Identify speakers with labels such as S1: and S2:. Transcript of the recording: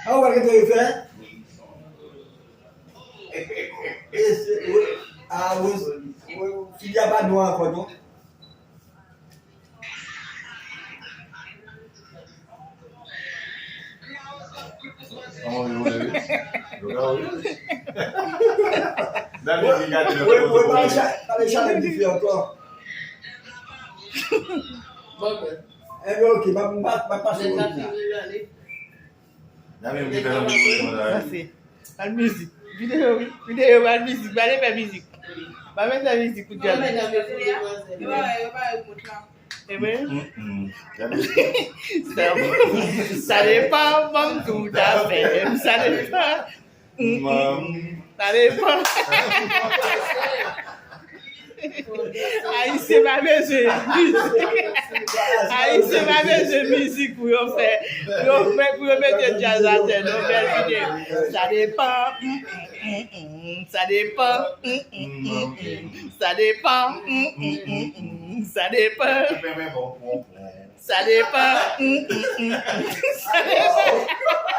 S1: Ah ouais, qu'est-ce que tu fais? Ah oui, il n'y a pas de noix encore, non?
S2: Comment vous voulez? David,
S1: Oui,
S2: regardez le
S1: oui,
S2: photo.
S1: pas les chalets différents encore.
S3: Bon,
S1: Eh bien, ok, pas passer au
S3: la
S1: final.
S2: David, vous dites que vous voulez.
S4: Merci. La musique. Vidéo, la musique. Allez, la musique. Va mettre la musique pour dire. Eh bien, ça dépend, bon, tout à fait. Ça dépend. Ça dépend. Haïtien m'a besoin de musique. Haïtien m'a besoin de musique pour faire. Pour mettre jazz à terre. Donc, belle vidéo. Ça dépend. Ça dépend. Ça dépend. Ça dépend. Ça dépend. Ça dépend.